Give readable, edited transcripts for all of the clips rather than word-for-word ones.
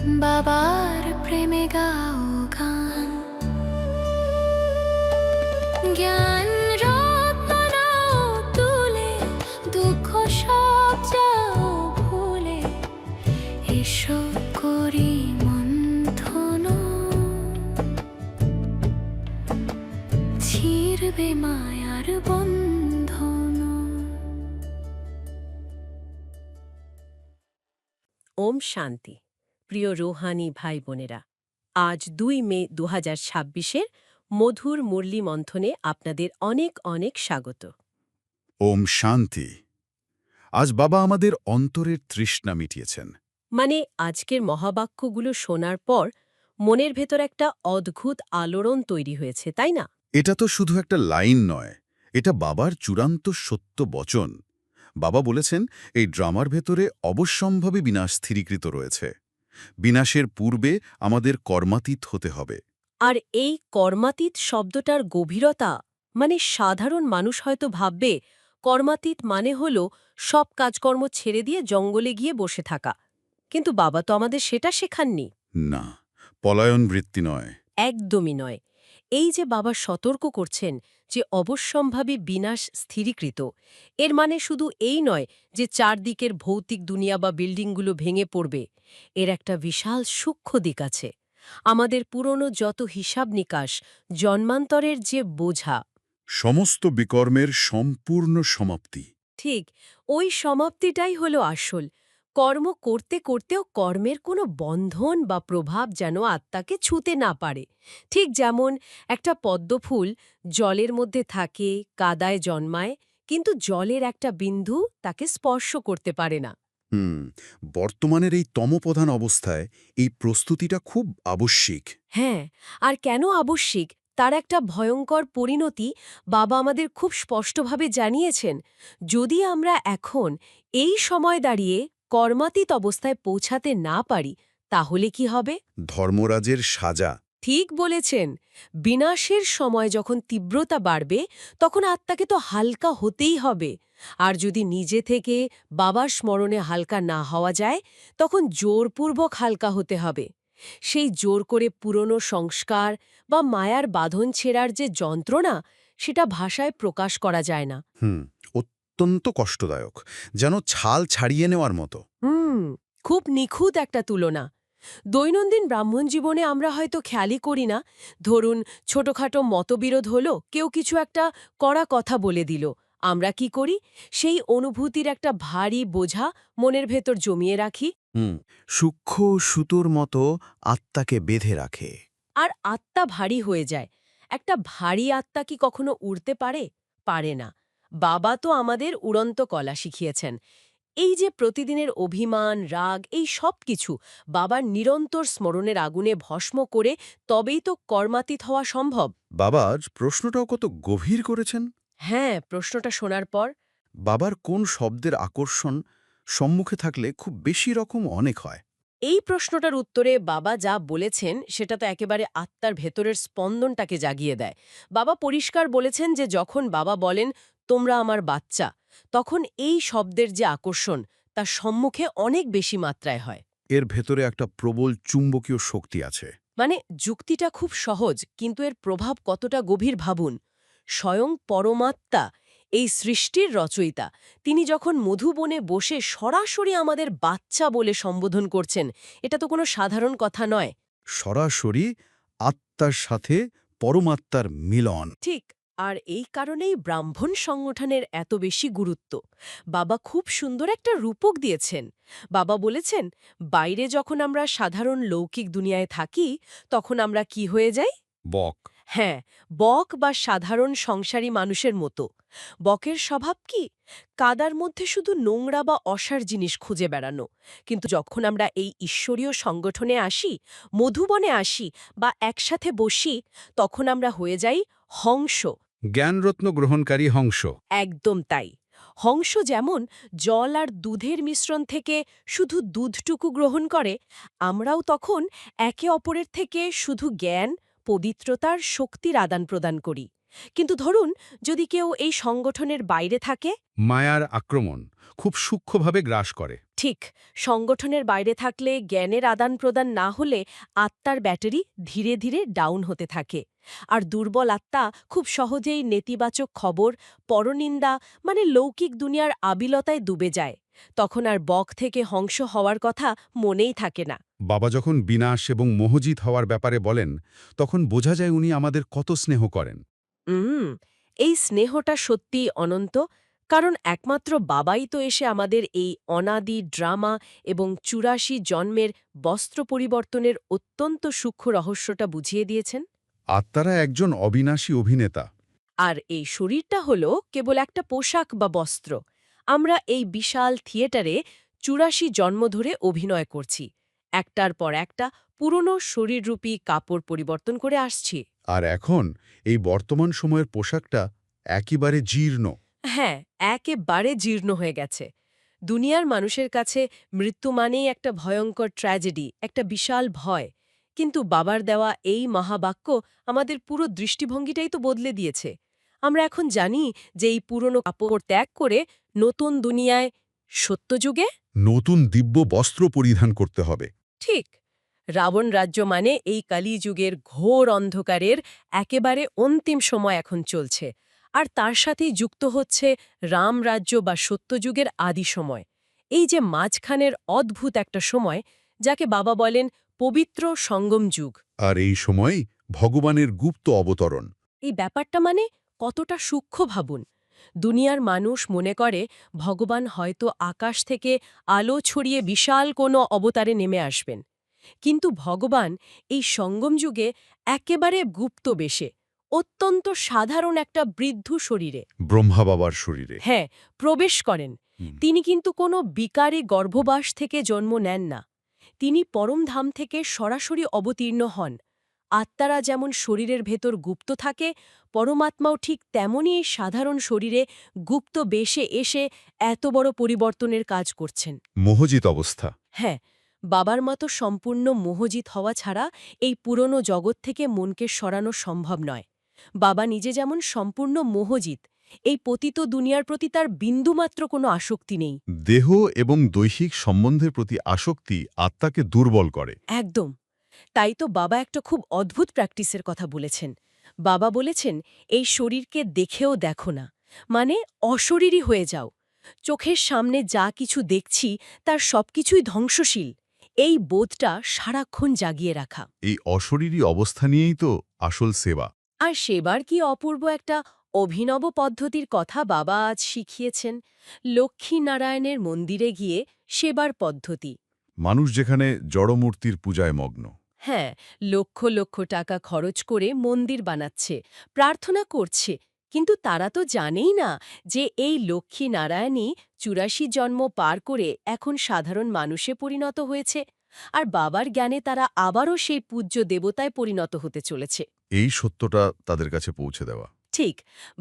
বাবার প্রেমে গাও গান, জ্ঞান রত্ন নাও তুলে, দুঃখ সব যাও ভুলে, এসো করি মন্থন, ছিড়বে মায়ার বন্ধন। ওম শান্তি। প্রিয় রুহানি ভাই বোনেরা, আজ ২ মে ২০২৬-এর মধুর মুরলী মন্থনে আপনাদের অনেক অনেক স্বাগত। ওম শান্তি। আজ বাবা আমাদের অন্তরের তৃষ্ণা মিটিয়েছেন। মানে আজকের মহাবাক্যগুলো শোনার পর মনের ভেতর একটা অদ্ভুত আলোড়ন তৈরি হয়েছে, তাই না? এটা তো শুধু একটা লাইন নয়, এটা বাবার চূড়ান্ত সত্য বচন। বাবা বলেছেন এই ড্রামার ভেতরে অবশ্যম্ভাবী বিনাশ স্থিরীকৃত রয়েছে। বিনাশের পূর্বে আমাদের কর্মাতীত হতে হবে। আর এই কর্মাতীত শব্দটার গভীরতা, মানে সাধারণ মানুষ হয়তো ভাববে কর্মাতীত মানে হল সব কাজকর্ম ছেড়ে দিয়ে জঙ্গলে গিয়ে বসে থাকা। কিন্তু বাবা তো আমাদের সেটা শেখাননি। না, পলায়ন বৃত্তি নয়। একদমই নয়। এই যে বাবা সতর্ক করছেন যে অবশ্যম্ভাবী বিনাশ স্থিরীকৃত, এর মানে শুধু এই নয় যে চারদিকের ভৌতিক দুনিয়া বা বিল্ডিংগুলো ভেঙে পড়বে। এর একটা বিশাল সূক্ষ্ম দিক আছে। আমাদের পুরনো যত হিসাব নিকাশ, জন্মান্তরের যে বোঝা, সমস্ত বিকর্মের সম্পূর্ণ সমাপ্তি। ঠিক ওই সমাপ্তিটাই হলো আসল। কর্ম করতে করতেও কর্মের কোনো বন্ধন বা প্রভাব যেন আত্মাকে ছুঁতে না পারে। ঠিক যেমন একটা পদ্মফুল জলের মধ্যে থাকে, কাদায় জন্মায়, কিন্তু জলের একটা বিন্দু তাকে স্পর্শ করতে পারে না। হুম, বর্তমানের এই তমপ্রধান অবস্থায় এই প্রস্তুতিটা খুব আবশ্যিক। হ্যাঁ, আর কেন আবশ্যিক তার একটা ভয়ঙ্কর পরিণতি বাবা আমাদের খুব স্পষ্টভাবে জানিয়েছেন। যদি আমরা এখন এই সময় দাঁড়িয়ে কর্মাতীত অবস্থায় পৌঁছাতে না পারি, তাহলে কি হবে? ধর্মরাজের সাজা। ঠিক বলেছেন। বিনাশের সময় যখন তীব্রতা বাড়বে, তখন আত্মাকে তো হালকা হতেই হবে। আর যদি নিজে থেকে বাবার স্মরণে হালকা না হওয়া যায়, তখন জোরপূর্বক হালকা হতে হবে। সেই জোর করে পুরনো সংস্কার বা মায়ার বাঁধন ছেঁড়ার যে যন্ত্রণা, সেটা ভাষায় প্রকাশ করা যায় না। অত্যন্ত কষ্টদায়ক, যেন ছাল ছাড়িয়ে নেওয়ার মতো। খুব নিখুঁত একটা তুলনা। দৈনন্দিন ব্রাহ্মণ জীবনে আমরা হয়তো খেয়ালই করি না। ধরুন, ছোটখাটো মতবিরোধ হলো, কেউ কিছু একটা কড়া কথা বলে দিল। আমরা কি করি? সেই অনুভূতির একটা ভারী বোঝা মনের ভেতর জমিয়ে রাখি। সূক্ষ্ম সুতোর মতো আত্মাকে বেঁধে রাখে। আর আত্মা ভারী হয়ে যায়। একটা ভারী আত্মা কি কখনো উড়তে পারে? পারে না। বাবা তো আমাদের উড়ন্ত কলা শিখিয়েছেন। এই যে প্রতিদিনের অভিমান, রাগ, এই সব কিছু বাবার নিরন্তর স্মরণের আগুনে ভস্ম করে তবেই তো কর্মাতীত হওয়া সম্ভব। বাবার প্রশ্নটাও কত গভীর করেছেন। হ্যাঁ, প্রশ্নটা শোনার পর বাবার কোন শব্দের আকর্ষণ সম্মুখে থাকলে খুব বেশি রকম অনেক হয়। এই প্রশ্নটার উত্তরে বাবা যা বলেছেন সেটা তো একেবারে আত্মার ভেতরের স্পন্দনটাকে জাগিয়ে দেয়। বাবা পরিষ্কার বলেছেন যে যখন বাবা বলেন, তোমরা আমার বাচ্চা, তখন এই শব্দের যে আকর্ষণ তা সম্মুখে অনেক বেশি মাত্রায় হয়। এর ভেতরে একটা প্রবল চুম্বকীয় শক্তি আছে। মানে যুক্তিটা খুব সহজ, কিন্তু এর প্রভাব কতটা গভীর ভাবুন। স্বয়ং পরমাত্মা, এই সৃষ্টির রচয়িতা, তিনি যখন মধুবনে বসে সরাসরি আমাদের বাচ্চা বলে সম্বোধন করছেন, এটা তো কোনো সাধারণ কথা নয়। সরাসরি আত্মার সাথে পরমাত্মার মিলন। ঠিক। আর এই কারণেই ব্রাহ্মণ সংগঠনের এত বেশি গুরুত্ব। বাবা খুব সুন্দর একটা রূপক দিয়েছেন। বাবা বলেছেন, বাইরে যখন আমরা সাধারণ লৌকিক দুনিয়ায় থাকি, তখন আমরা কি হয়ে যাই? বক। হ্যাঁ, বক বা সাধারণ সংসারী মানুষের মতো। বকের স্বভাব কি? কাদার মধ্যে শুধু নোংরা বা অসার জিনিস খুঁজে বেড়ানো। কিন্তু যখন আমরা এই ঈশ্বরীয় সংগঠনে আসি, মধুবনে আসি বা একসাথে বসি, তখন আমরা হয়ে যাই হংস। জ্ঞানরত্ন গ্রহণকারী হংস। একদম তাই। হংস যেমন জল আর দুধের মিশ্রণ থেকে শুধু দুধটুকু গ্রহণ করে, আমরাও তখন একে অপরের থেকে শুধু জ্ঞান, পবিত্রতার শক্তির আদান প্রদান করি। কিন্তু ধরুন যদি কেউ এই সংগঠনের বাইরে থাকে, মায়ার আক্রমণ খুব সূক্ষ্মভাবে গ্রাস করে। ঠিক সংগঠনের বাইরে থাকলে জ্ঞানের আদান প্রদান না হলে আত্মার ব্যাটারি ধীরে ধীরে ডাউন হতে থাকে। আর দুর্বল আত্মা খুব সহজেই নেতিবাচক খবর, পরনিন্দা মানে লৌকিক দুনিয়ার আবিলতায় ডুবে যায়। তখন আর বক থেকে হংস হওয়ার কথা মনেই থাকে না। বাবা যখন বিনাশ এবং মোহজিত হওয়ার ব্যাপারে বলেন, তখন বোঝা যায় উনি আমাদের কত স্নেহ করেন। এই স্নেহটা সত্যিই অনন্ত, কারণ একমাত্র বাবাই তো এসে আমাদের এই অনাদি ড্রামা এবং ৮৪ জন্মের বস্ত্র পরিবর্তনের অত্যন্ত সূক্ষ্ম রহস্যটা বুঝিয়ে দিয়েছেন। আত্মারা একজন অবিনাশী অভিনেতা। আর এই শরীরটা হলো কেবল একটা পোশাক বা বস্ত্র। আমরা এই বিশাল থিয়েটারে ৮৪ জন্ম ধরে অভিনয় করছি, একটার পর একটা পুরনো শরীররূপী কাপড় পরিবর্তন করে আসছি। আর এখন এই বর্তমান সময়ের পোশাকটা একেবারে জীর্ণ। হ্যাঁ, একেবারে জীর্ণ হয়ে গেছে। দুনিয়ার মানুষের কাছে মৃত্যু মানেই একটা ভয়ঙ্কর ট্র্যাজেডি, একটা বিশাল ভয়। কিন্তু বাবার দেওয়া এই মহাবাক্য আমাদের পুরো দৃষ্টিভঙ্গিটাই তো বদলে দিয়েছে। আমরা এখন জানি যে এই পুরনো কাপড় ত্যাগ করে নতুন দুনিয়ায়, সত্যযুগে, নতুন দিব্য বস্ত্র পরিধান করতে হবে। ঠিক রাবণ রাজ্য মানে এই কলিযুগের ঘোর অন্ধকারের একেবারে অন্তিম সময় এখন চলছে। আর তার সাথেই যুক্ত হচ্ছে রামরাজ্য বা সত্যযুগের আদি সময়। এই যে মাঝখানের অদ্ভুত একটা সময়, যাকে বাবা বলেন পবিত্র সঙ্গম যুগ। আর এই সময়ই ভগবানের গুপ্ত অবতরণ। এই ব্যাপারটা মানে কতটা সূক্ষ্ম ভাবুন। দুনিয়ার মানুষ মনে করে ভগবান হয়তো আকাশ থেকে আলো ছড়িয়ে বিশাল কোনো অবতারে নেমে আসবেন। কিন্তু ভগবান এই সঙ্গম যুগে একেবারে গুপ্ত বেশে, অত্যন্ত সাধারণ একটা বৃদ্ধ শরীরে, ব্রহ্মা বাবার শরীরে। হ্যাঁ, প্রবেশ করেন। তিনি কিন্তু কোনো বিকারী গর্ভবাস থেকে জন্ম নেন না। তিনি পরমধাম থেকে সরাসরি অবতীর্ণ হন। আত্মারা যেমন শরীরের ভেতর গুপ্ত থাকে, পরমাত্মাও ঠিক তেমনই এই সাধারণ শরীরে গুপ্ত বেশে এসে এত বড় পরিবর্তনের কাজ করছেন। মোহজিত অবস্থা। হ্যাঁ, বাবার মতো সম্পূর্ণ মোহজিত হওয়া ছাড়া এই পুরনো জগৎ থেকে মনকে সরানো সম্ভব নয়। বাবা নিজে যেমন সম্পূর্ণ মোহজিত, এই পতিত দুনিয়ার প্রতি তার বিন্দুমাত্র কোনো আসক্তি নেই। দেহ এবং দৈহিক সম্বন্ধের প্রতি আসক্তি আত্মাকে দুর্বল করে। একদম। তাই তো বাবা একটা খুব অদ্ভুত প্র্যাকটিসের কথা বলেছেন। বাবা বলেছেন, এই শরীরকে দেখেও দেখো না, মানে অশরীরী হয়ে যাও। চোখের সামনে যা কিছু দেখছি তার সবকিছুই ধ্বংসশীল। এই বোধটা সারাক্ষণ জাগিয়ে রাখা। এই অশরীরী অবস্থা নিয়েই তো আসল সেবা। আর সেবার কি অপূর্ব একটা অভিনব পদ্ধতির কথা বাবা আজ শিখিয়েছেন, লক্ষ্মীনারায়ণের মন্দিরে গিয়ে সেবার পদ্ধতি। মানুষ যেখানে জড়মূর্তির পূজায় মগ্ন। হ্যাঁ, লক্ষ লক্ষ টাকা খরচ করে মন্দির বানাচ্ছে, প্রার্থনা করছে, কিন্তু তারা তো জানেই না যে এই লক্ষ্মী নারায়ণই ৮৪ জন্ম পার করে এখন সাধারণ মানুষে পরিণত হয়েছে। আর বাবার জ্ঞানে তারা আবারও সেই পূজ্য দেবতায় পরিণত হতে চলেছে। এই সত্যটা তাদের কাছে পৌঁছে দেওয়া। ঠিক,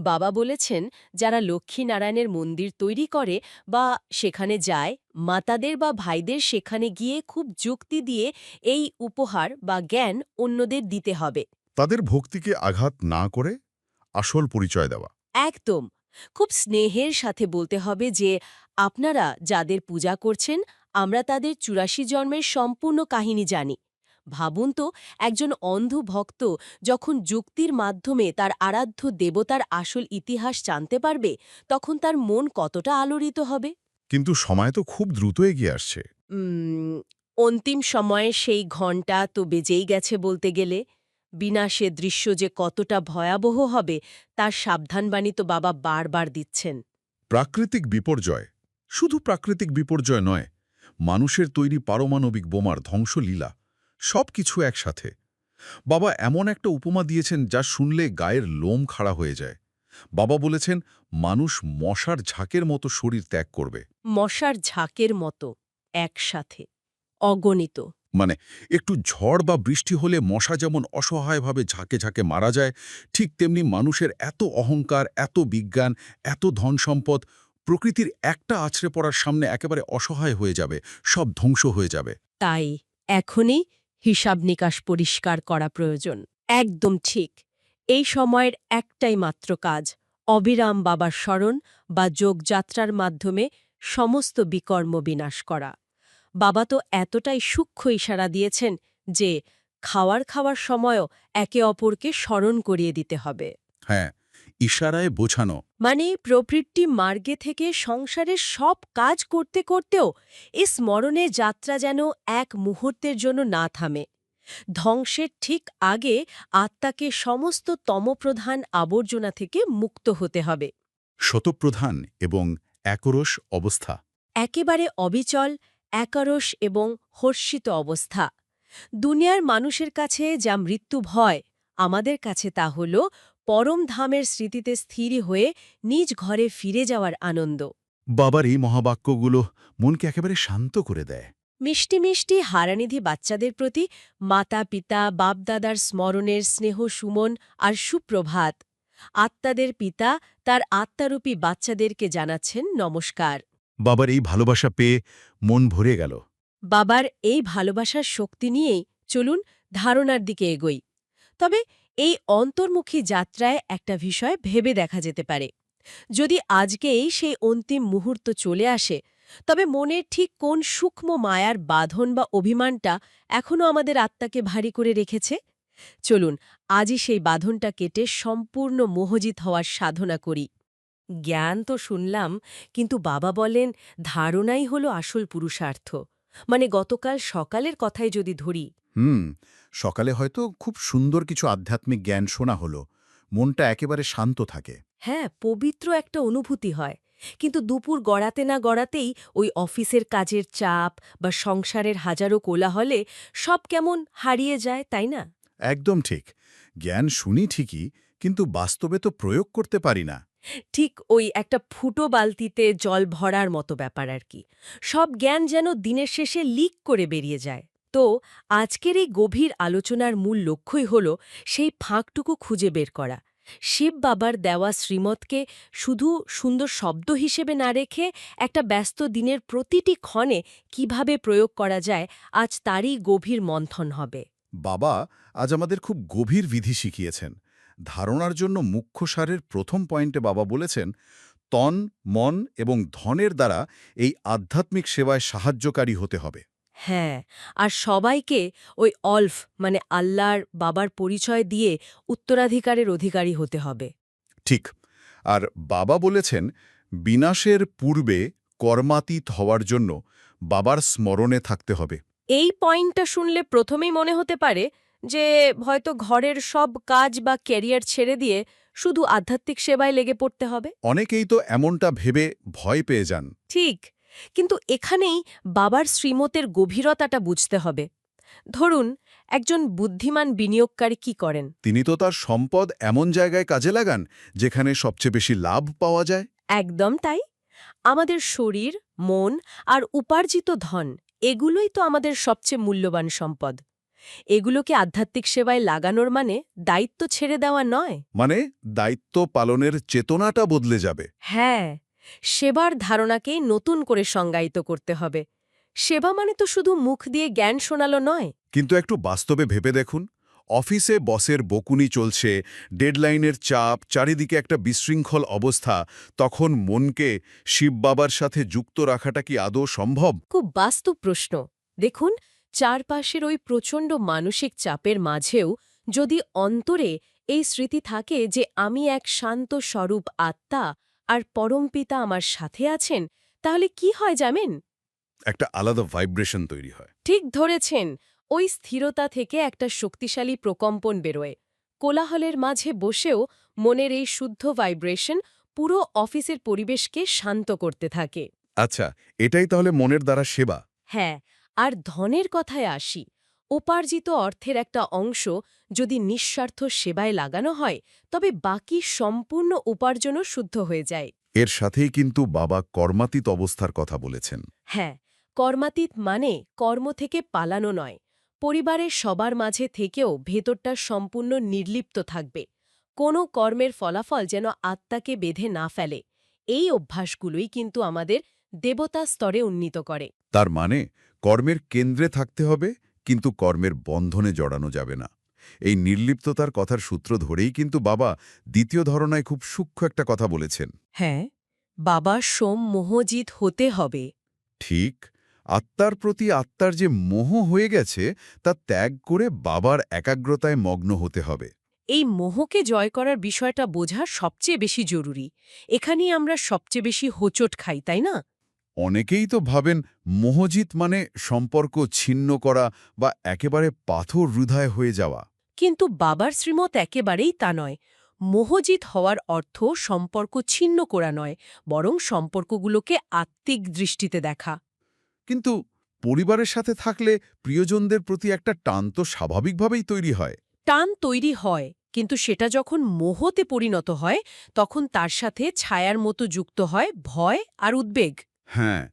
বাবা বলেছেন যারা লক্ষ্মী নারায়ণের মন্দির তৈরি করে বা সেখানে যায়, মাতাদের বা ভাইদের সেখানে গিয়ে খুব যুক্তি দিয়ে এই উপহার বা জ্ঞান অন্যদের দিতে হবে। তাদের ভক্তিকে আঘাত না করে আসল পরিচয় দেওয়া। একদম, খুব স্নেহের সাথে বলতে হবে যে আপনারা যাদের পূজা করছেন, আমরা তাদের ৮৪ জন্মের সম্পূর্ণ কাহিনী জানি। ভাবুন তো, একজন অন্ধ ভক্ত যখন যুক্তির মাধ্যমে তার আরাধ্য দেবতার আসল ইতিহাস জানতে পারবে, তখন তার মন কতটা আলোড়িত হবে। কিন্তু সময় তো খুব দ্রুত এগিয়ে আসছে। অন্তিম সময়ে সেই ঘণ্টা তো বেজেই গেছে বলতে গেলে। বিনাশের দৃশ্য যে কতটা ভয়াবহ হবে তার সাবধানবাণী তো বাবা বারবার দিচ্ছেন। প্রাকৃতিক বিপর্যয়, শুধু প্রাকৃতিক বিপর্যয় নয়, মানুষের তৈরি পারমাণবিক বোমার ধ্বংসলীলা, সব কিছু একসাথে। বাবা এমন একটা উপমা দিয়েছেন যা শুনলে গায়ের লোম খাড়া হয়ে যায়। বাবা বলেছেন মানুষ মশার ঝাঁকের মতো শরীর ত্যাগ করবে। মশার ঝাঁকের মতো, একসাথে, অগণিত। মানে একটু ঝড় বা বৃষ্টি হলে মশা যেমন অসহায়ভাবে ঝাঁকে ঝাঁকে মারা যায়, ঠিক তেমনি মানুষের এত অহংকার, এত বিজ্ঞান, এত ধনসম্পদ প্রকৃতির একটা আছড়ে পড়ার সামনে একেবারে অসহায় হয়ে যাবে, সব ধ্বংস হয়ে যাবে। তাই এখনই হিসাব নিকাশ পরিষ্কার করা প্রয়োজন। একদম ঠিক। এই সময়ের একটাই মাত্র কাজ, অবিরাম বাবার স্মরণ বা যোগযাত্রার মাধ্যমে সমস্ত বিকর্ম বিনাশ করা। বাবা তো এতটাই সূক্ষ্ম ইশারা দিয়েছেন যে খাওয়ার সময়ও একে অপরকে স্মরণ করিয়ে দিতে হবে। হ্যাঁ, ইশারায় বোঝানো। মানে প্রবৃত্তি মার্গে থেকে সংসারের সব কাজ করতে করতেও এই স্মরণের যাত্রা যেন এক মুহূর্তের জন্য না থামে। ধ্বংসের ঠিক আগে আত্মাকে সমস্ত তমপ্রধান আবর্জনা থেকে মুক্ত হতে হবে। শতপ্রধান এবং একরস অবস্থা। একেবারে অবিচল, একারস এবং হর্ষিত অবস্থা। দুনিয়ার মানুষের কাছে যা মৃত্যু ভয়, আমাদের কাছে তা হল পরম ধামের স্মৃতিতে স্থির হয়ে নিজ ঘরে ফিরে যাওয়ার আনন্দ। বাবার এই মহাবাক্যগুলো মনকে একেবারে শান্ত করে দেয়। মিষ্টি মিষ্টি হারানিধি বাচ্চাদের প্রতি মাতা পিতা বাপদাদার স্মরণের স্নেহ সুমন আর সুপ্রভাত। আত্মাদের পিতা তার আত্মারূপী বাচ্চাদেরকে জানাচ্ছেন নমস্কার। বাবার এই ভালোবাসা পেয়ে মন ভরে গেল। বাবার এই ভালোবাসার শক্তি নিয়েই চলুন ধারণার দিকে এগোই। তবে এই অন্তর্মুখী যাত্রায় একটা বিষয় ভেবে দেখা যেতে পারে। যদি আজকেই সেই অন্তিম মুহূর্ত চলে আসে, তবে মনের ঠিক কোন সূক্ষ্ম মায়ার বাঁধন বা অভিমানটা এখনও আমাদের আত্মাকে ভারী করে রেখেছে? চলুন আজই সেই বাঁধনটা কেটে সম্পূর্ণ মোহজিত হওয়ার সাধনা করি। জ্ঞান তো শুনলাম, কিন্তু বাবা বলেন ধারণাই হলো আসল পুরুষার্থ। মানে গতকাল সকালের কথাই যদি ধরি, সকালে হয়তো খুব সুন্দর কিছু আধ্যাত্মিক জ্ঞান শোনা হলো, মনটা একেবারে শান্ত থাকে। হ্যাঁ, পবিত্র একটা অনুভূতি হয়। কিন্তু দুপুর গড়াতে না গড়াতেই ওই অফিসের কাজের চাপ বা সংসারের হাজারো কোলাহলে সব কেমন হারিয়ে যায়, তাই না? একদম ঠিক। জ্ঞান শুনি ঠিকই, কিন্তু বাস্তবে তো প্রয়োগ করতে পারি না। ঠিক ওই একটা ফুটো বালতিতে জল ভরার মতো ব্যাপার আর কি। সব জ্ঞান যেন দিনের শেষে লিক করে বেরিয়ে যায়। তো আজকের এই গভীর আলোচনার মূল লক্ষ্যই হল সেই ফাঁকটুকু খুঁজে বের করা। শিব বাবার দেওয়া শ্রীমতকে শুধু সুন্দর শব্দ হিসেবে না রেখে একটা ব্যস্ত দিনের প্রতিটি ক্ষণে কিভাবে প্রয়োগ করা যায়, আজ তারই গভীর মন্থন হবে। বাবা আজ আমাদের খুব গভীর বিধি শিখিয়েছেন। ধারণার জন্য মুখ্য সারের প্রথম পয়েন্টে বাবা বলেছেন, তন, মন এবং ধনের দ্বারা এই আধ্যাত্মিক সেবায় সাহায্যকারী হতে হবে। হ্যাঁ, আর সবাইকে ওই অল্ফ মানে আল্লাহর বাবার পরিচয় দিয়ে উত্তরাধিকারের অধিকারী হতে হবে। ঠিক। আর বাবা বলেছেন, বিনাশের পূর্বে কর্মাতীত হওয়ার জন্য বাবার স্মরণে থাকতে হবে। এই পয়েন্টটা শুনলে প্রথমেই মনে হতে পারে যে হয়তো ঘরের সব কাজ বা ক্যারিয়ার ছেড়ে দিয়ে শুধু আধ্যাত্মিক সেবায় লেগে পড়তে হবে। অনেকেই তো এমনটা ভেবে ভয় পেয়ে যান। ঠিক, কিন্তু এখানেই বাবার শ্রীমতের গভীরতাটা বুঝতে হবে। ধরুন, একজন বুদ্ধিমান বিনিয়োগকারী কি করেন? তিনি তো তার সম্পদ এমন জায়গায় কাজে লাগান যেখানে সবচেয়ে বেশি লাভ পাওয়া যায়। একদম তাই। আমাদের শরীর, মন আর উপার্জিত ধন, এগুলোই তো আমাদের সবচেয়ে মূল্যবান সম্পদ। এগুলোকে আধ্যাত্মিক সেবায় লাগানোর মানে দায়িত্ব ছেড়ে দেওয়া নয়। মানে দায়িত্ব পালনের চেতনাটা বদলে যাবে। হ্যাঁ, সেবার ধারণাকেই নতুন করে সংজ্ঞায়িত করতে হবে। সেবা মানে তো শুধু মুখ দিয়ে জ্ঞান শোনালো নয়। কিন্তু একটু বাস্তবে ভেবে দেখুন, অফিসে বসের বকুনি চলছে, ডেডলাইনের চাপ, চারিদিকে একটা বিশৃঙ্খল অবস্থা, তখন মনকে শিব বাবার সাথে যুক্ত রাখাটা কি আদৌ সম্ভব? খুব বাস্তব প্রশ্ন। দেখুন, চারপাশের ওই প্রচণ্ড মানসিক চাপের মাঝেও যদি অন্তরে এই স্মৃতি থাকে যে আমি এক শান্ত স্বরূপ আত্মা আর পরমপিতা আমার সাথে আছেন, তাহলে কি হয় জানেন? একটা আলাদা ভাইব্রেশন তৈরি হয়। ঠিক ধরেছেন, ওই স্থিরতা থেকে একটা শক্তিশালী প্রকম্পন বেরোয়। কোলাহলের মাঝে বসেও মনের এই শুদ্ধ ভাইব্রেশন পুরো অফিসের পরিবেশকে শান্ত করতে থাকে। আচ্ছা, এটাই তাহলে মনের দ্বারা সেবা। হ্যাঁ, আর ধনের কথায় আসি। উপার্জিত অর্থের একটা অংশ যদি নিঃস্বার্থ সেবায় লাগানো হয়, তবে বাকি সম্পূর্ণ উপার্জনও শুদ্ধ হয়ে যায়। এর সাথেই কিন্তু বাবা কর্মাতীত অবস্থার কথা বলেছেন। হ্যাঁ, কর্মাতীত মানে কর্ম থেকে পালানো নয়। পরিবারের সবার মাঝে থেকেও ভেতরটা সম্পূর্ণ নির্লিপ্ত থাকবে। কোনো কর্মের ফলাফল যেন আত্মাকে বেঁধে না ফেলে। এই অভ্যাসগুলোই কিন্তু আমাদের দেবতা স্তরে উন্নীত করে। তার মানে কর্মের কেন্দ্রে থাকতে হবে, কিন্তু কর্মের বন্ধনে জড়ানো যাবে না। এই নির্লিপ্ততার কথার সূত্র ধরেই কিন্তু বাবা দ্বিতীয় ধারণায় খুব সূক্ষ্ম একটা কথা বলেছেন। হ্যাঁ, বাবা সোম মোহজিত হতে হবে। ঠিক, আত্মার প্রতি আত্মার যে মোহ হয়ে গেছে তা ত্যাগ করে বাবার একাগ্রতায় মগ্ন হতে হবে। এই মোহকে জয় করার বিষয়টা বোঝা সবচেয়ে বেশি জরুরি। এখানেই আমরা সবচেয়ে বেশি হোঁচট খাই, তাই না? অনেকেই তো ভাবেন মোহজিত মানে সম্পর্ক ছিন্ন করা বা একেবারে পাথর হৃদয় হয়ে যাওয়া। কিন্তু বাবার শ্রীমত একেবারেই তা নয়। মোহজিত হওয়ার অর্থ সম্পর্ক ছিন্ন করা নয়, বরং সম্পর্কগুলোকে আত্মিক দৃষ্টিতে দেখা। কিন্তু পরিবারের সাথে থাকলে প্রিয়জনদের প্রতি একটা টান তো স্বাভাবিকভাবেই তৈরি হয়। টান তৈরি হয়, কিন্তু সেটা যখন মোহতে পরিণত হয় তখন তার সাথে ছায়ার মতো যুক্ত হয় ভয় আর উদ্বেগ। হ্যাঁ,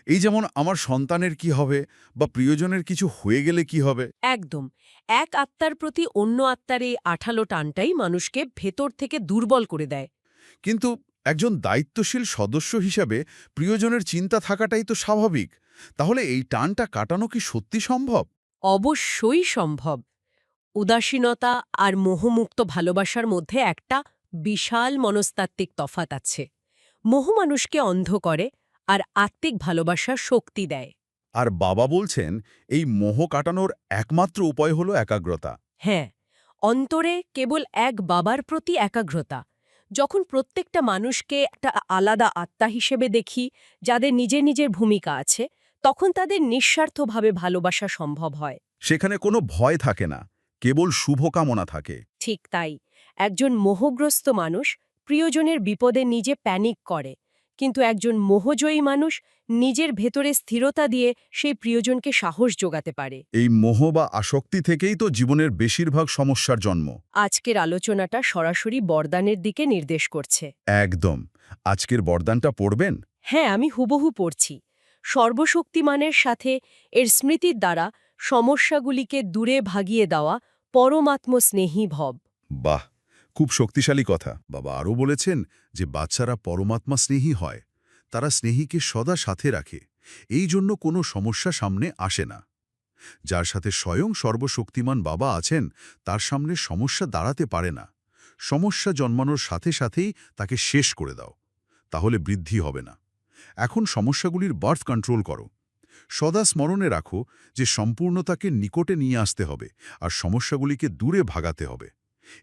এই যেমন আমার সন্তানের কি হবে বা প্রিয়জনের কিছু হয়ে গেলে কি হবে। একদম। এক আত্মার প্রতি অন্য আত্মার এই আঠালো টানটাই মানুষকে ভেতর থেকে দুর্বল করে দেয়। কিন্তু একজন দায়িত্বশীল সদস্য হিসাবে প্রিয়জনের চিন্তা থাকাটাই তো স্বাভাবিক। তাহলে এই টানটা কাটানো কি সত্যি সম্ভব? অবশ্যই সম্ভব। উদাসীনতা আর মোহমুক্ত ভালোবাসার মধ্যে একটা বিশাল মনস্তাত্ত্বিক তফাৎ আছে। মোহ মানুষকে অন্ধ করে, আর আত্মিক ভালোবাসা শক্তি দেয়। আর বাবা বলছেন এই মোহ কাটানোর একমাত্র উপায় হলো একাগ্রতা। হ্যাঁ, অন্তরে কেবল এক বাবার প্রতি একাগ্রতা। যখন প্রত্যেকটা মানুষকে একটা আলাদা আত্মা হিসেবে দেখি, যাদের নিজের নিজের ভূমিকা আছে, তখন তাদের নিঃস্বার্থভাবে ভালোবাসা সম্ভব হয়। সেখানে কোনো ভয় থাকে না, কেবল শুভকামনা থাকে। ঠিক তাই, একজন মোহগ্রস্ত মানুষ প্রিয়জনের বিপদে নিজে প্যানিক করে, কিন্তু একজন মোহজয়ী মানুষ নিজের ভেতরে স্থিরতা দিয়ে সেই প্রিয়জনকে সাহস যোগাতে পারে। এই মোহ বা আসক্তি থেকেই তো জীবনের বেশিরভাগ সমস্যার জন্ম। আজকের আলোচনাটা সরাসরি বরদানের দিকে নির্দেশ করছে। একদম। আজকের বরদানটা পড়বেন? হ্যাঁ, আমি হুবহু পড়ছি। সর্বশক্তিমানের সাথে এর স্মৃতির দ্বারা সমস্যাগুলিকে দূরে ভাগিয়ে দেওয়া পরমাত্ম স্নেহী ভব। বাহ, খুব শক্তিশালী কথা। বাবা আরও বলেছেন যে বাচ্চারা পরমাত্মা স্নেহী হয়, তারা স্নেহীকে সদা সাথে রাখে, এই জন্য কোনো সমস্যা সামনে আসে না। যার সাথে স্বয়ং সর্বশক্তিমান বাবা আছেন তার সামনে সমস্যা দাঁড়াতে পারে না। সমস্যা জন্মানোর সাথে সাথেই তাকে শেষ করে দাও, তাহলে বৃদ্ধি হবে না। এখন সমস্যাগুলির বার্থ কন্ট্রোল করো। সদা স্মরণে রাখো যে সম্পূর্ণতাকে নিকটে নিয়ে আসতে হবে আর সমস্যাগুলিকে দূরে ভাগাতে হবে।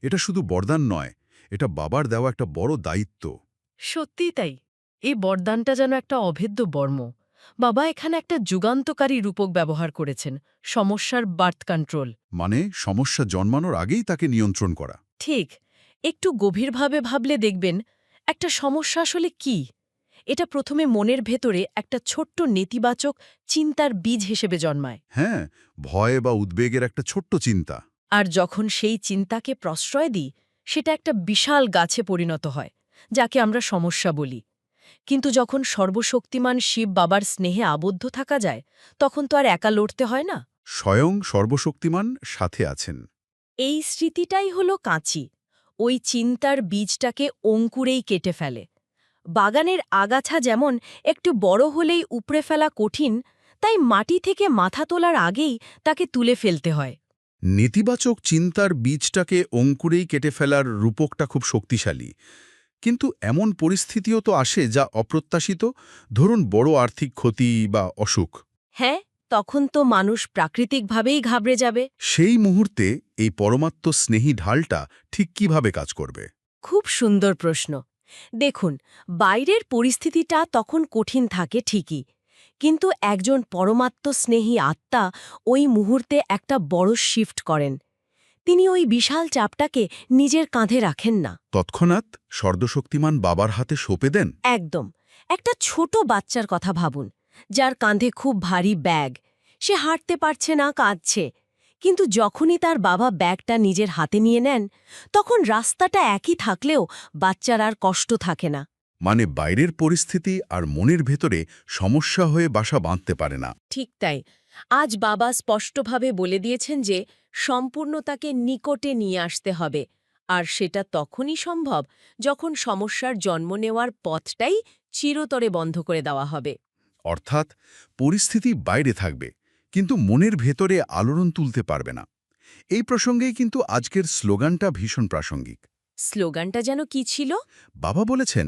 এটা শুধু বরদান নয়, এটা বাবার দেওয়া একটা বড় দায়িত্ব। সত্যিই তাই। এই বরদানটা যেন একটা অভেদ্য বর্ম। বাবা এখানে একটা যুগান্তকারী রূপক ব্যবহার করেছেন, সমস্যার বার্থ কন্ট্রোল। মানে সমস্যা জন্মানোর আগেই তাকে নিয়ন্ত্রণ করা। ঠিক। একটু গভীরভাবে ভাবলে দেখবেন, একটা সমস্যা আসলে কি? এটা প্রথমে মনের ভেতরে একটা ছোট্ট নেতিবাচক চিন্তার বীজ হিসেবে জন্মায়। হ্যাঁ, ভয় বা উদ্বেগের একটা ছোট্ট চিন্তা। আর যখন সেই চিন্তাকে প্রশ্রয় দিই, সেটা একটা বিশাল গাছে পরিণত হয়, যাকে আমরা সমস্যা বলি। কিন্তু যখন সর্বশক্তিমান শিব বাবার স্নেহে আবদ্ধ থাকা যায়, তখন তো আর একা লড়তে হয় না। স্বয়ং সর্বশক্তিমান সাথে আছেন। এই স্মৃতিটাই হলো কাঁচি, ওই চিন্তার বীজটাকে অঙ্কুরেই কেটে ফেলে। বাগানের আগাছা যেমন একটু বড় হলেই উপড়ে ফেলা কঠিন, তাই মাটি থেকে মাথা তোলার আগেই তাকে তুলে ফেলতে হয়। নেতিবাচক চিন্তার বীজটাকে অঙ্কুরেই কেটে ফেলার রূপকটা খুব শক্তিশালী। কিন্তু এমন পরিস্থিতিও তো আসে যা অপ্রত্যাশিত, ধরুন বড় আর্থিক ক্ষতি বা অসুখ। হ্যাঁ, তখন তো মানুষ প্রাকৃতিকভাবেই ঘাবড়ে যাবে। সেই মুহূর্তে এই পরমাত্ম স্নেহী ঢালটা ঠিক কিভাবে কাজ করবে? খুব সুন্দর প্রশ্ন। দেখুন, বাইরের পরিস্থিতিটা তখন কঠিন থাকে ঠিকই, কিন্তু একজন পরমাত্ম স্নেহী আত্মা ওই মুহূর্তে একটা বড় শিফট করেন। তিনি ওই বিশাল চাপটাকে নিজের কাঁধে রাখেন না। তৎক্ষণাৎ সর্বশক্তিমান বাবার হাতে সঁপে দেন। একদম। একটা ছোট বাচ্চার কথা ভাবুন, যার কাঁধে খুব ভারী ব্যাগ। সে হাঁটতে পারছে না, কাঁদছে। কিন্তু যখনই তার বাবা ব্যাগটা নিজের হাতে নিয়ে নেন, তখন রাস্তাটা একই থাকলেও বাচ্চার আর কষ্ট থাকে না। মানে বাইরের পরিস্থিতি আর মনের ভেতরে সমস্যা হয়ে বাসা বাঁধতে পারে না। ঠিক তাই। আজ বাবা স্পষ্টভাবে বলে দিয়েছেন যে সম্পূর্ণতাকে নিকটে নিয়ে আসতে হবে, আর সেটা তখনই সম্ভব যখন সমস্যার জন্ম নেওয়ার পথটাই চিরতরে বন্ধ করে দেওয়া হবে। অর্থাৎ পরিস্থিতি বাইরে থাকবে, কিন্তু মনের ভেতরে আলোড়ন তুলতে পারবে না। এই প্রসঙ্গেই কিন্তু আজকের স্লোগানটা ভীষণ প্রাসঙ্গিক। স্লোগানটা যেন কি ছিল? বাবা বলেছেন,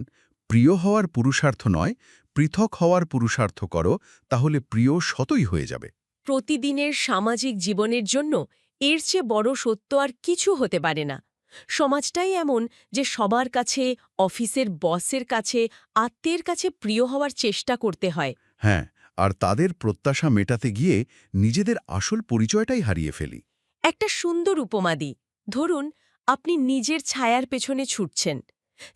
প্রিয় হওয়ার পুরুষার্থ নয়, পৃথক হওয়ার পুরুষার্থ করো, তাহলে প্রিয় শতই হয়ে যাবে। প্রতিদিনের সামাজিক জীবনের জন্য এর চেয়ে বড় সত্য আর কিছু হতে পারে না। সমাজটাই এমন যে সবার কাছে, অফিসের বসের কাছে, আত্মীয়ের কাছে প্রিয় হওয়ার চেষ্টা করতে হয়। হ্যাঁ, আর তাদের প্রত্যাশা মেটাতে গিয়ে নিজেদের আসল পরিচয়টাই হারিয়ে ফেলি। একটা সুন্দর উপমা দিই। ধরুন, আপনি নিজের ছায়ার পেছনে ছুটছেন।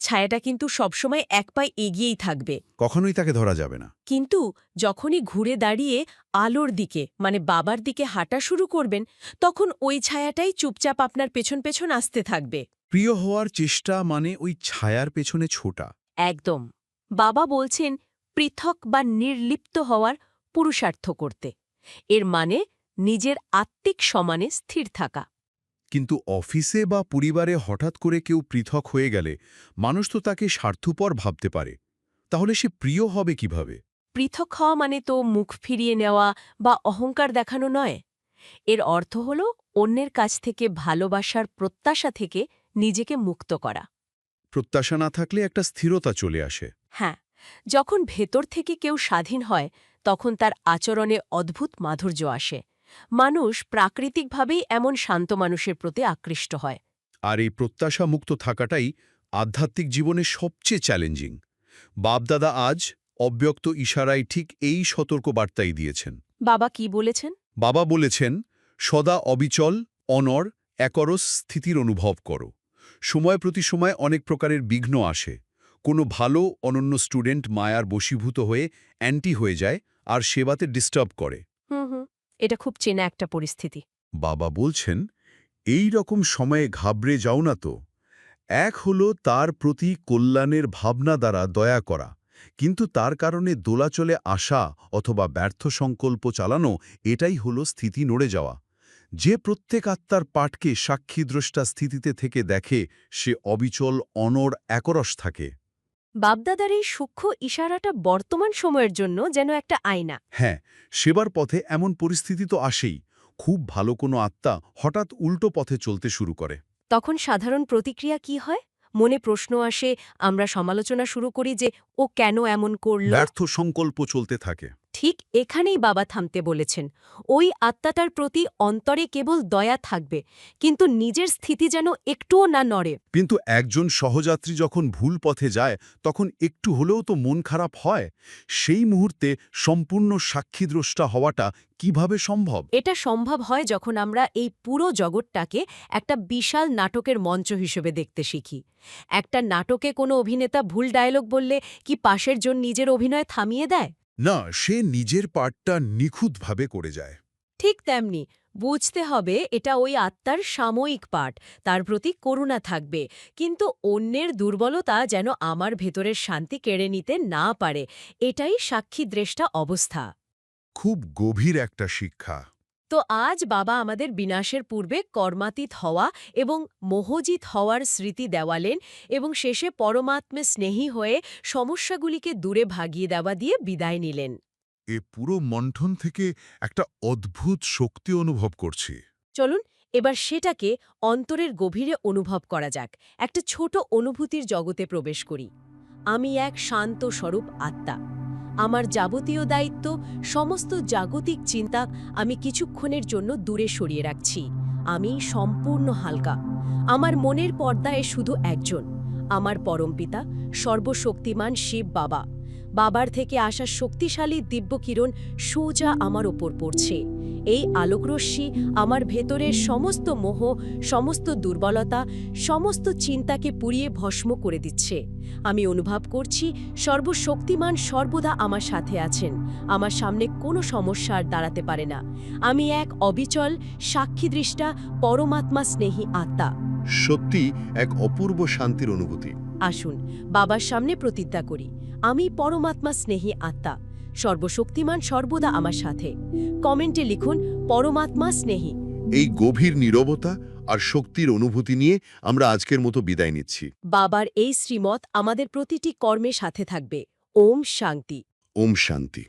ছায়াটা কিন্তু সবসময় এক পায়ে এগিয়েই থাকবে। কখনোই তাকে ধরা যাবে না। কিন্তু যখনই ঘুরে দাঁড়িয়ে আলোর দিকে মানে বাবার দিকে হাঁটা শুরু করবেন, তখন ওই ছায়াটাই চুপচাপ আপনার পেছন পেছন আসতে থাকবে। প্রিয় হওয়ার চেষ্টা মানে ওই ছায়ার পেছনে ছোটা। একদম। বাবা বলছেন পৃথক বা নির্লিপ্ত হওয়ার পুরুষার্থ করতে। এর মানে নিজের আত্মিক সমানে স্থির থাকা। কিন্তু অফিসে বা পরিবারে হঠাৎ করে কেউ পৃথক হয়ে গেলে মানুষ তো তাকে স্বার্থপর ভাবতে পারে। তাহলে সে প্রিয় হবে কিভাবে? পৃথক হওয়া মানে তো মুখ ফিরিয়ে নেওয়া বা অহংকার দেখানো নয়। এর অর্থ হল অন্যের কাছ থেকে ভালোবাসার প্রত্যাশা থেকে নিজেকে মুক্ত করা। প্রত্যাশা না থাকলে একটা স্থিরতা চলে আসে। হ্যাঁ, যখন ভেতর থেকে কেউ স্বাধীন হয় তখন তার আচরণে অদ্ভুত মাধুর্য আসে। মানুষ প্রাকৃতিকভাবেই এমন শান্ত মানুষের প্রতি আকৃষ্ট হয়। আর এই প্রত্যাশা মুক্ত থাকাটাই আধ্যাত্মিক জীবনে সবচেয়ে চ্যালেঞ্জিং। বাপদাদা আজ অব্যক্ত ইশারায় ঠিক এই সতর্ক বার্তাই দিয়েছেন। বাবা কি বলেছেন? বাবা বলেছেন, সদা অবিচল, অনড়, একরস স্থিতির অনুভব করো। সময় প্রতি সময় অনেক প্রকারের বিঘ্ন আসে। কোনো ভালো অনন্য স্টুডেন্ট মায়ার বশীভূত হয়ে অ্যান্টি হয়ে যায় আর সেবাতে ডিস্টার্ব করে। হুম, এটা খুব চেনা একটা পরিস্থিতি। বাবা বলছেন, এই রকম সময়ে ঘাবড়ে যাও না তো। এক হলো তার প্রতি কল্যাণের ভাবনা দ্বারা দয়া করা, কিন্তু তার কারণে দোলাচলে আসা অথবা ব্যর্থ সংকল্প চালানো, এটাই হলো স্থিতি নড়ে যাওয়া। যে প্রত্যেক আত্মার পাঠকে সাক্ষীদ্রষ্টা স্থিতিতে থেকে দেখে, সে অবিচল, অনড়, একরস থাকে। বাপদাদার এই সূক্ষ্ম ইশারাটা বর্তমান সময়ের জন্য যেন একটা আয়না। হ্যাঁ, সেবার পথে এমন পরিস্থিতি তো আসেই। খুব ভালো কোনো আত্মা হঠাৎ উল্টো পথে চলতে শুরু করে। তখন সাধারণ প্রতিক্রিয়া কি হয়? মনে প্রশ্ন আসে, আমরা সমালোচনা শুরু করি যে ও কেন এমন করল। ব্যর্থ সংকল্প চলতে থাকে। ঠিক এখানেই বাবা থামতে বলেছেন। ওই আত্মাটার প্রতি অন্তরে কেবল দয়া থাকবে, কিন্তু নিজের স্থিতি যেন একটুও না নড়ে। কিন্তু একজন সহযাত্রী যখন ভুল পথে যায়, তখন একটু হলেও তো মন খারাপ হয়। সেই মুহূর্তে সম্পূর্ণ সাক্ষীদ্রষ্টা হওয়াটা কিভাবে সম্ভব? এটা সম্ভব হয় যখন আমরা এই পুরো জগৎটাকে একটা বিশাল নাটকের মঞ্চ হিসেবে দেখতে শিখি। একটা নাটকে কোনো অভিনেতা ভুল ডায়লগ বললে কি পাশের জন নিজের অভিনয় থামিয়ে দেয়? না, সে নিজের পার্টটা নিখুঁতভাবে করে যায়। ঠিক তেমনি বুঝতে হবে এটা ওই আত্মার সাময়িক পাঠ, তার প্রতি করুণা থাকবে, কিন্তু অন্যের দুর্বলতা যেন আমার ভেতরের শান্তি কেড়ে নিতে না পারে। এটাই সাক্ষীদ্রেষ্টা অবস্থা। খুব গভীর একটা শিক্ষা। তো আজ বাবা আমাদের বিনাশের পূর্বে কর্মাতীত হওয়া এবং মোহজিত হওয়ার স্মৃতি দেওয়ালেন এবং শেষে পরমাত্মে স্নেহী হয়ে সমস্যাগুলিকে দূরে ভাগিয়ে দেওয়া দিয়ে বিদায় নিলেন। এ পুরো মন্থন থেকে একটা অদ্ভুত শক্তি অনুভব করছি। চলুন এবার সেটাকে অন্তরের গভীরে অনুভব করা যাক। একটা ছোট অনুভূতির জগতে প্রবেশ করি। আমি এক শান্ত স্বরূপ আত্মা। আমার যাবতীয় দায়িত্ব, সমস্ত জাগতিক চিন্তা আমি কিছুক্ষণের জন্য দূরে সরিয়ে রাখছি। আমি সম্পূর্ণ হালকা। আমার মনের পর্দায় শুধু একজন, আমার পরমপিতা, সর্বশক্তিমান শিব বাবা। বাবার থেকে আসা শক্তিশালী দিব্যকিরণ সোজা আমার ওপর পড়ছে। এই আলোকরশ্মি আমার ভেতরের সমস্ত মোহ, সমস্ত দুর্বলতা, সমস্ত চিন্তাকে পুড়িয়ে ভস্ম করে দিচ্ছে। আমি অনুভব করছি সর্বশক্তিমান সর্বদা আমার সাথে আছেন। আমার সামনে কোনো সমস্যা আর দাঁড়াতে পারে না। আমি এক অবিচল, সাক্ষীদৃষ্টা, পরমাত্মা স্নেহী আত্মা। সত্যি এক অপূর্ব শান্তির অনুভূতি। আসুন বাবার সামনে প্রতিজ্ঞা করি, আমি পরমাত্মা স্নেহী আত্মা, সর্বশক্তিমান সর্বদা আমার সাথে। কমেন্টে লিখুন পরমাত্মা স্নেহী। এই গভীর নীরবতা আর শক্তির অনুভূতি নিয়ে আমরা আজকের মতো বিদায় নিচ্ছি। বাবার এই শ্রীমত আমাদের প্রতিটি কর্মে সাথে থাকবে। ওম শান্তি। ওম শান্তি।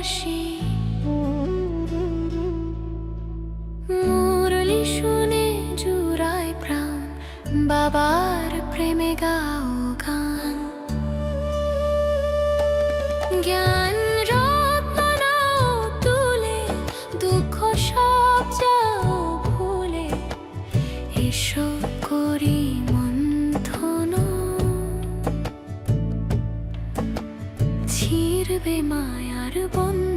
বাঁশি মুরলি শুনে জুড়ায় প্রাণ বাবার প্রেমে গাও গান জ্ঞান রত্ন নাও তুলে দুঃখ সব যাও ভুলে এসো করি মন্থন ছিড়বে মায়ার বন্ধন